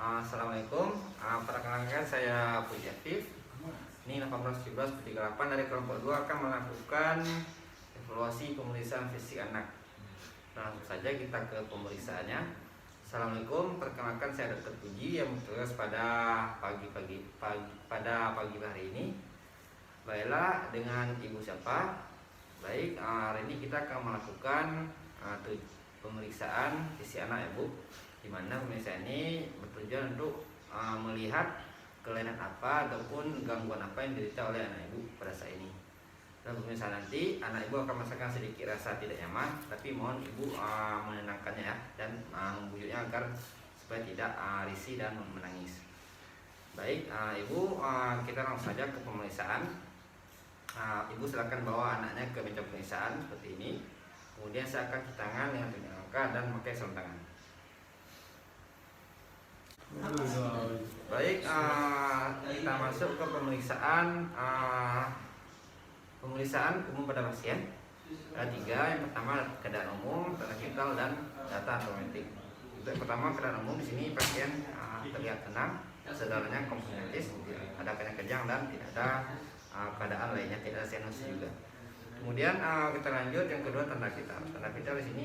Assalamualaikum. Perkenalkan saya Puji Afif. Ini 18-17-38 dari kelompok 2 akan melakukan evaluasi pemeriksaan fisik anak. Langsung saja kita ke pemeriksaannya. Assalamualaikum. Perkenalkan saya Dr. Puji yang bertugas pada pagi hari ini. Baiklah, dengan ibu siapa? Baik, hari ini kita akan melakukan pemeriksaan fisik anak, ibu. Di mana pemeriksaan ini bertujuan untuk melihat kelainan apa ataupun gangguan apa yang diderita oleh anak ibu pada saat ini. Dalam pemeriksaan nanti anak ibu akan merasakan sedikit rasa tidak nyaman, tapi mohon ibu menenangkannya ya, dan membujuknya agar supaya tidak risih dan menangis. Baik, ibu, kita langsung saja ke pemeriksaan. Ibu silakan bawa anaknya ke meja pemeriksaan seperti ini. Kemudian saya akan cuci tangan dengan tunjuk angka dan memakai sarung tangan. Baik, kita masuk ke pemeriksaan umum pada pasien. Ada 3. Yang pertama keadaan umum, data vital, dan data antrometrik. Untuk yang pertama keadaan umum, di sini pasien terlihat tenang, saudaranya komplikatis, ada kenyang kejang dan tidak ada keadaan lainnya, tidak ada sinusus juga. Kemudian kita lanjut yang kedua, tanda vital. Tanda vital di sini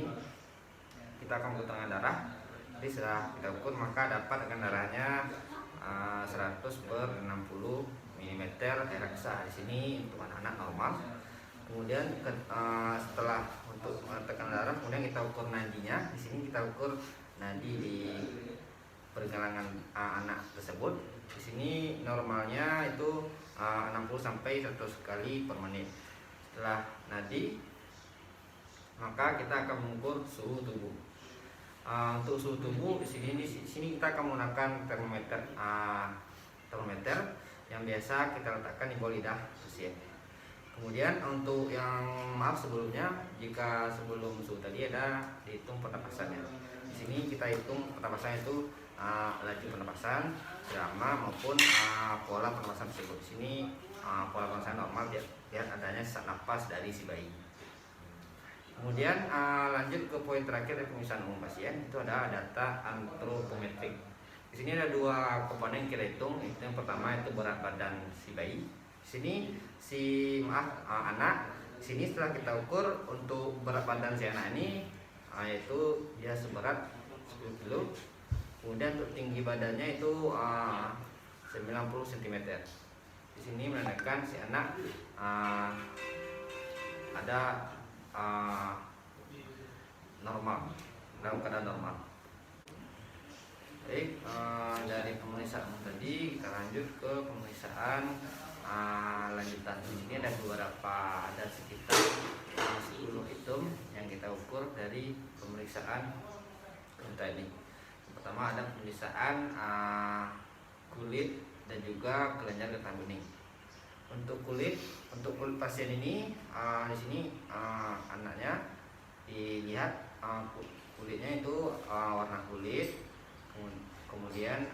kita akan membutuhkan darah. Jadi setelah kita ukur maka dapat dengan darahnya 100/60 mm air reksa. Di sini untuk anak-anak normal. Kemudian setelah untuk tekan darah, kemudian kita ukur nadinya. Di sini kita ukur nadi di pergelangan anak tersebut. Di sini normalnya itu 60-100 kali per menit. Setelah nadi, maka kita akan mengukur suhu tubuh. Untuk suhu tubuh di sini kita akan menggunakan termometer yang biasa kita letakkan di bawah lidah pasien. Kemudian untuk yang sebelumnya, jika sebelum suhu tadi ada dihitung pernapasannya. Di sini kita hitung pernapasan itu laju pernapasan, irama maupun pola pernapasan tersebut. Di sini pola pernapasan normal, lihat adanya sesak napas dari si bayi. Kemudian lanjut ke poin terakhir dari pemeriksaan umum pasien, itu ada data antropometrik. Di sini ada 2 komponen yang kita hitung. Yang pertama itu berat badan si bayi. Di sini anak. Di sini setelah kita ukur untuk berat badan si anak ini, yaitu dia seberat 10 kg. Kemudian untuk tinggi badannya itu 90 cm. Di sini menandakan si anak ada normal, dalam keadaan normal. Baik, dari pemeriksaan tadi kita lanjut ke pemeriksaan lanjutan. Di sini ada sekitar 10 item yang kita ukur dari pemeriksaan tadi. Yang pertama ada pemeriksaan kulit dan juga kelenjar getah bening. Untuk kulit pasien ini, di sini anaknya dilihat kulitnya itu warna kulit, kemudian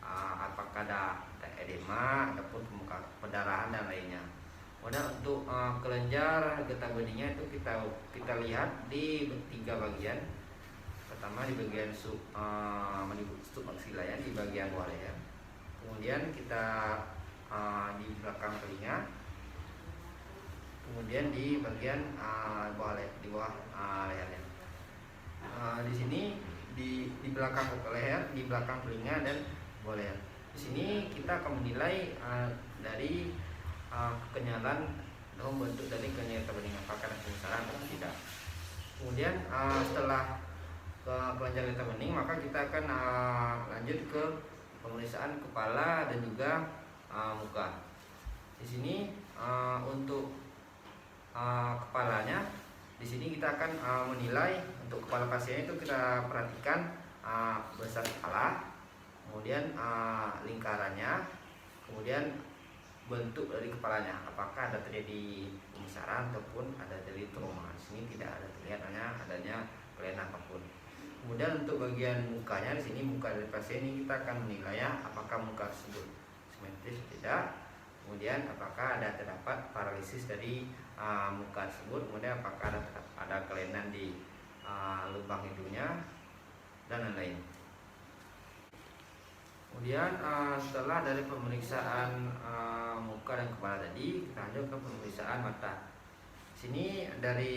apakah ada edema ataupun pendarahan dan lainnya. Kemudian untuk kelenjar getah beningnya itu kita lihat di 3 bagian. Pertama di bagian submaksila ya, di bagian bawah leher. Kemudian kita di belakang telinga, kemudian di bagian di bawah lehernya. Di sini di belakang leher, di belakang telinga dan bawah leher. Di sini kita akan menilai dari kenyalan dalam bentuk dari kelenjar getah bening, apakah ada pembesaran atau tidak. Kemudian setelah kelenjar getah bening, maka kita akan lanjut ke pemeriksaan kepala dan juga muka. Di sini untuk kepalanya, di sini kita akan menilai untuk kepala pasien itu kita perhatikan besar kepala, kemudian lingkarannya, kemudian bentuk dari kepalanya, apakah ada terjadi pembesaran ataupun ada dari trauma. Di sini tidak ada terlihat adanya kelainan apapun. Kemudian untuk bagian mukanya, di sini muka dari pasien ini kita akan menilai apakah muka tersebut simetris atau tidak. Kemudian apakah terdapat paralisis dari muka tersebut. Kemudian apakah ada kelainan di lubang hidungnya dan lain-lain. Kemudian setelah dari pemeriksaan muka dan kepala tadi, kita lanjut ke pemeriksaan mata. Sini dari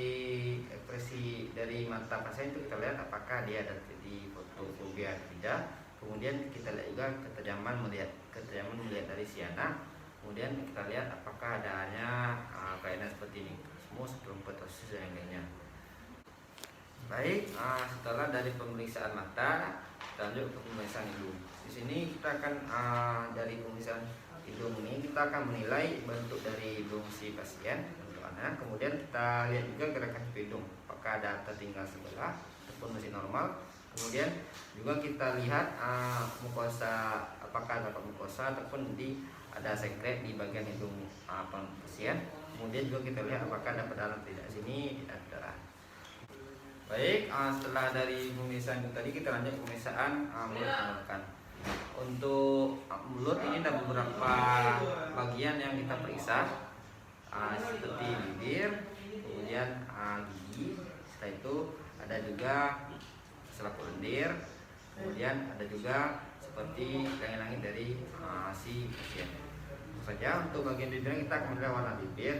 ekspresi dari mata pasien itu kita lihat apakah dia ada di fotofobia atau tidak. Kemudian kita lihat juga ketajaman melihat dari si anak. Kemudian kita lihat apakah adanya kelainan seperti ini, smus, tromboptosis dan lainnya. Baik, setelah dari pemeriksaan mata, kita lanjut ke pemeriksaan hidung. Di sini kita akan dari pemeriksaan hidung ini kita akan menilai bentuk dari hidung si pasien. Kemudian kita lihat juga gerakan hidung, apakah ada tertinggal sebelah ataupun masih normal. Kemudian juga kita lihat mukosa, apakah dapat mukosa ataupun ada sekret di bagian hidung pasien. Kemudian juga kita lihat apakah dapat darah tidak. Sini tidak ada. Baik, setelah dari pemeriksaan tadi kita lanjut pemeriksaan mulut tenggorokan. Untuk mulut ini ada beberapa bagian yang kita periksa. Seperti bibir, kemudian gigi, setelah itu ada juga selaput lendir, kemudian ada juga seperti langit-langit dari si pasien. Saja untuk bagian bibir kita akan melihat warna bibir,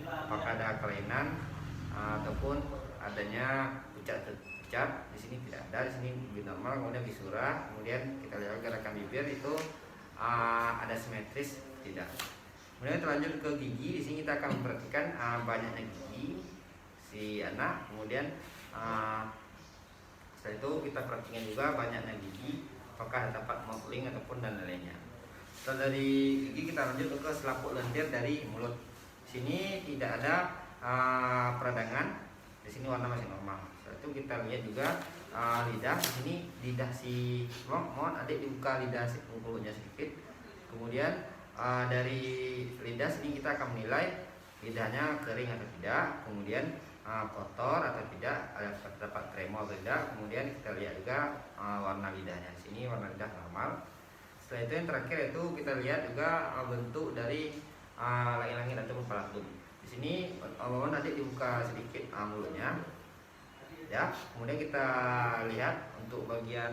apakah ada kelainan ataupun adanya pucat. Di sini tidak ada, di sini bibir normal, kemudian bisurah, kemudian kita lihat gerakan bibir itu ada simetris tidak. Kemudian kita lanjut ke gigi. Di sini kita akan memperhatikan banyaknya gigi si anak. Kemudian setelah itu kita perhatikan juga banyaknya gigi, apakah dapat mottling ataupun dan lainnya. Setelah dari gigi kita lanjut ke selaput lendir dari mulut. Di sini tidak ada peradangan. Di sini warna masih normal. Setelah itu kita lihat juga lidah. Di sini lidah si mohon adik dibuka lidah si mulutnya sedikit. Kemudian dari lidah sini kita akan menilai lidahnya kering atau tidak, kemudian kotor atau tidak, ada terdapat tremor atau tidak. Kemudian kita lihat juga warna lidahnya. Di sini warna lidah normal. Setelah itu yang terakhir itu kita lihat juga bentuk dari langit-langit atau palatum. Di sini mohon nanti dibuka sedikit mulutnya, ya. Kemudian kita lihat untuk bagian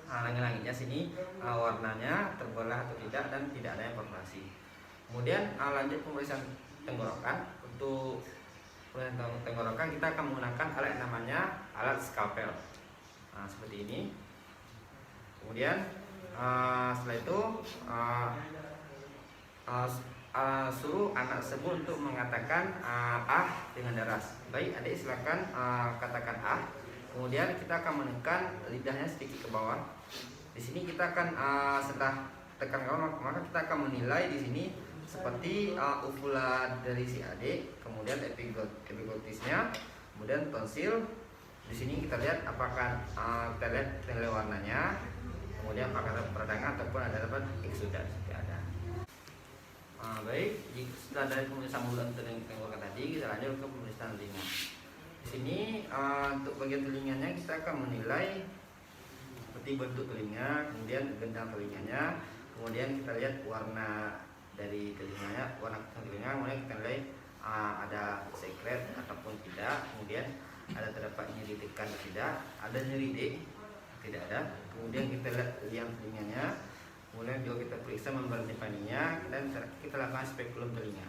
langit-langitnya sini warnanya terbelah atau tidak dan tidak ada perforasi. Kemudian lanjut pemeriksaan tenggorokan. Untuk pemeriksaan tenggorokan kita akan menggunakan alat namanya alat skalpel. Seperti ini. Kemudian setelah itu suruh anak tersebut untuk mengatakan dengan deras. Baik, adik silakan katakan Kemudian kita akan menekan lidahnya sedikit ke bawah. Di sini kita akan setelah tekan ke bawah, maka kita akan menilai di sini seperti uvula dari si adik, kemudian epiglotisnya, kemudian tonsil. Di sini kita lihat apakah kita lihat nilai warnanya, kemudian apakah ada peradangan ataupun ada dapat eksudat. Ada. Baik, setelah dari pemeriksaan mulut dan tenggorokan tadi, kita lanjut ke pemeriksaan telinga. Di sini untuk bagian telinganya kita akan menilai seperti bentuk telinga, kemudian gendang telinganya, kemudian kita lihat warna dari telinganya, warna telinga, kemudian kita nilai ada sekret ataupun tidak, kemudian ada terdapat nyeri tekan atau tidak, ada nyeri tidak ada, kemudian kita lihat telinganya, kemudian juga kita periksa membran timpaninya dan kita lakukan spekulum telinga.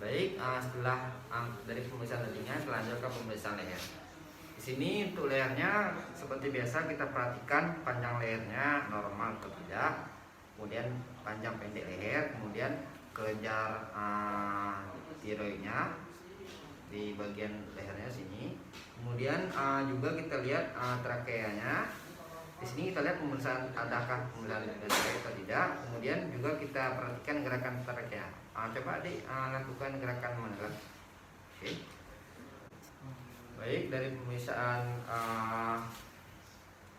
Baik, setelah dari pemeriksaan telinga, kita lanjut ke pemeriksaan leher. Di sini untuk lehernya seperti biasa kita perhatikan panjang lehernya normal atau tidak, kemudian panjang pendek leher, kemudian kelenjar tiroidnya di bagian lehernya sini, kemudian juga kita lihat trakeanya. Di sini kita lihat pemeriksaan adakah pemeriksaan trakea atau tidak, kemudian juga kita perhatikan gerakan trakea. Coba adik lakukan gerakan mana? Oke. Baik, dari pemeriksaan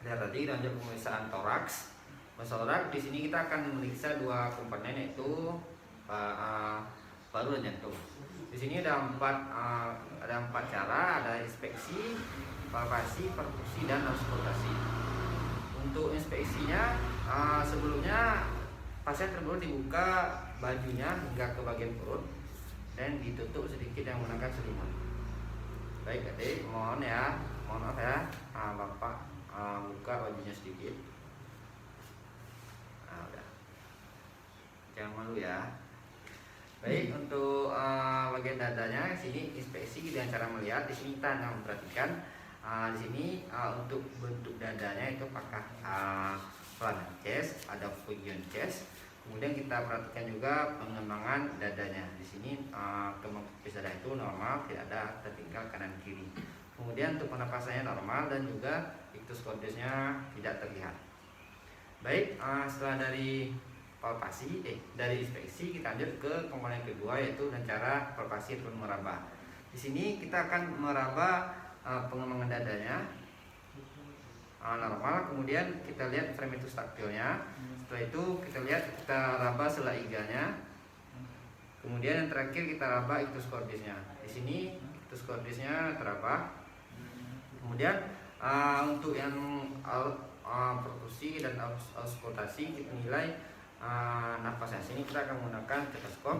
leher tadi lanjut pemeriksaan toraks. Toraks di sini kita akan memeriksa dua komponen, yaitu paru dan jantung. Di sini ada empat cara, ada inspeksi, palpasi, perkusi, dan auskultasi. Untuk inspeksinya sebelumnya pasien tersebut dibuka bajunya hingga ke bagian perut dan ditutup sedikit yang menggunakan selimut. Baik adik, mohon maaf ya, Bapak buka bajunya sedikit. Nah, udah. Jangan malu ya. Baik, untuk bagian dadanya sini inspeksi dengan cara melihat. Di sini kita memperhatikan di sini untuk bentuk dadanya itu apakah flat chest, ada fusion chest. Kemudian kita perhatikan juga pengembangan dadanya. Di sini kembang pipis dada itu normal, tidak ada tertinggal kanan kiri. Kemudian untuk penapasannya normal dan juga ictus cordisnya tidak terlihat. Baik, setelah dari palpasi, dari inspeksi kita lanjut ke komponen kedua, yaitu dengan cara palpasi atau meraba. Di sini kita akan meraba pengembangan dadanya normal, kemudian kita lihat fremitus taktilnya. Setelah itu kita raba sela iganya. Kemudian yang terakhir kita raba ictus cordisnya. Di sini ictus cordisnya teraba. Kemudian untuk yang perkusi dan auskultasi kita nilai nafasnya. Sini kita akan menggunakan stetoskop.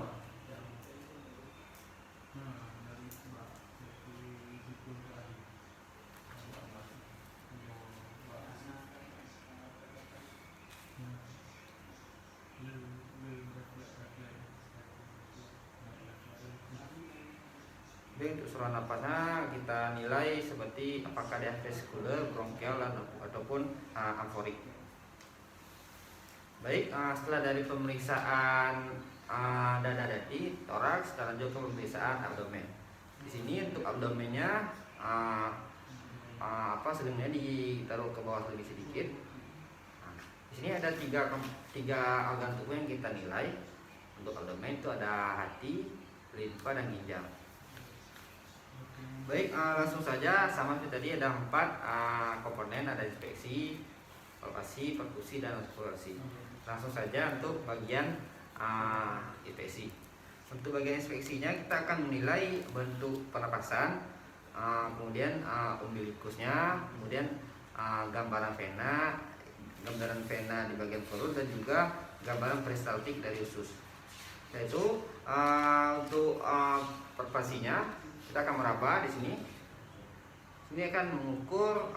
Untuk saluran nafasnya kita nilai seperti apakah dia vesicular, bronchial ataupun amforik. Baik, setelah dari pemeriksaan dada tadi, toraks, kita lanjut ke pemeriksaan abdomen. Di sini untuk abdomennya selimnya ditaruh ke bawah lebih sedikit. Di sini ada tiga organ tubuh yang kita nilai. Untuk abdomen itu ada hati, limfa, dan ginjal. Baik, langsung saja sama seperti tadi ada 4 komponen, ada inspeksi, palpasi, perkusi, dan eksplorasi. Langsung saja untuk bagian inspeksi. Untuk bagian inspeksinya kita akan menilai bentuk pernapasan, kemudian umbilicusnya, kemudian gambaran vena di bagian perut, dan juga gambaran peristaltik dari usus. Yaitu untuk palpasinya kita akan meraba di sini. Ini akan mengukur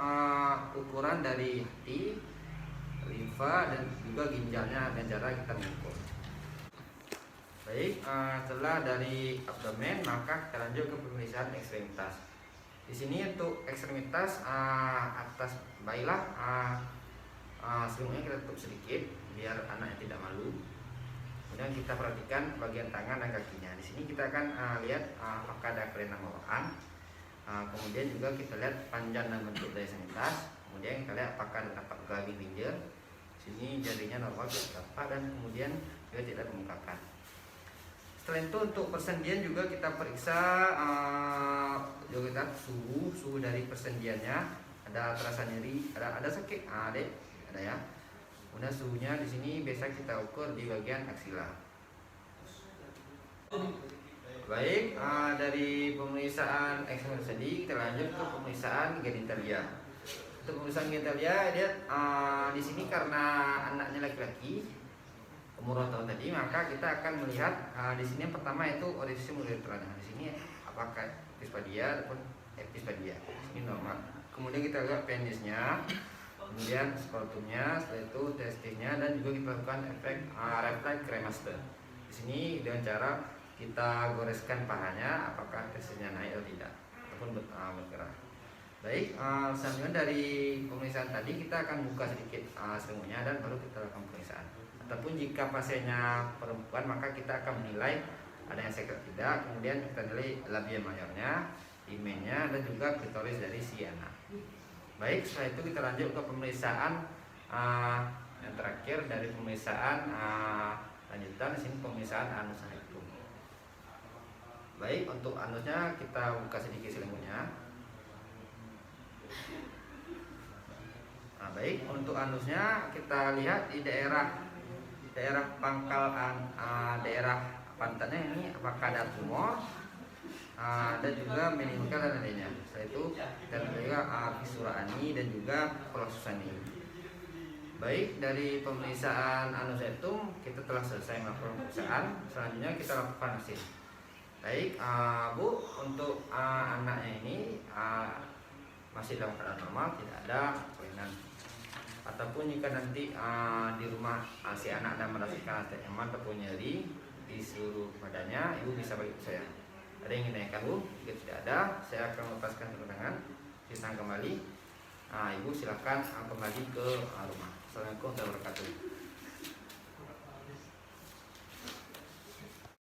ukuran dari hati, limfa, dan juga ginjalnya dengan cara kita mengukur. Baik, setelah dari abdomen maka kita lanjut ke pemeriksaan ekstremitas. Di sini untuk ekstremitas atas baiklah selimutnya kita tutup sedikit biar anaknya tidak malu. Kemudian kita perhatikan bagian tangan dan kakinya. Di sini kita akan lihat apakah ada kelainan bawaan. Kemudian juga kita lihat panjang dan bentuk dari ekstremitas. Kemudian kita lihat apakah ada tapak gelabing linjer. Di sini jarinya normal tidak tapak, dan kemudian juga tidak membengkakkan. Setelah itu untuk persendian juga kita periksa juga kita suhu dari persendiannya. Ada terasa nyeri, ada sakit, ada ya. Kemudian suhunya di sini biasa kita ukur di bagian aksila. Baik, dari pemeriksaan ekstremitas tadi kita lanjut ke pemeriksaan genitalia. Untuk pemeriksaan genitalia dia di sini karena anaknya laki-laki umur 2 tahun tadi, maka kita akan melihat di sini yang pertama itu orifice uretranya. Di sini apakah epispadia ataupun epispadia. Ini normal. Kemudian kita lihat penisnya, kemudian skrotumnya, setelah itu testisnya, dan juga kita lakukan efek refleks kremaster. Di sini dengan cara kita goreskan pahanya apakah testisnya naik atau tidak ataupun bergerak. Baik, selanjutnya dari pemeriksaan tadi kita akan buka sedikit selimutnya dan baru kita lakukan pemeriksaan. Ataupun jika pasiennya perempuan maka kita akan menilai adanya sekret tidak, kemudian kita nilai labia mayornya, himennya, dan juga klitoris dari si anak. Baik, setelah itu kita lanjut ke pemeriksaan yang terakhir dari pemeriksaan lanjutan. Di sini pemeriksaan anus rectum. Baik, untuk anusnya kita buka sedikit selimutnya. Baik, untuk anusnya kita lihat di daerah pangkal daerah pantatnya ini apakah ada tumor, dan juga meninggal dan lainnya. Setelah itu kita juga fisura ani dan juga kolapsus ani. Baik, dari pemeriksaan anus rectum kita telah selesai melakukan pemeriksaan. Selanjutnya kita lakukan hasil. Baik, Bu, untuk anaknya ini masih dalam keadaan normal, tidak ada kelainan. ataupun jika nanti di rumah si anak dan merasakan rasa nyaman ataupun nyeri di seluruh badannya, ibu bisa bagi saya. Ada yang ingin ditanyakan bu? Jika tidak ada, saya akan melepaskan tangan, ditang kembali. Ibu silakan kembali ke rumah. Assalamualaikum warahmatullahi wabarakatuh.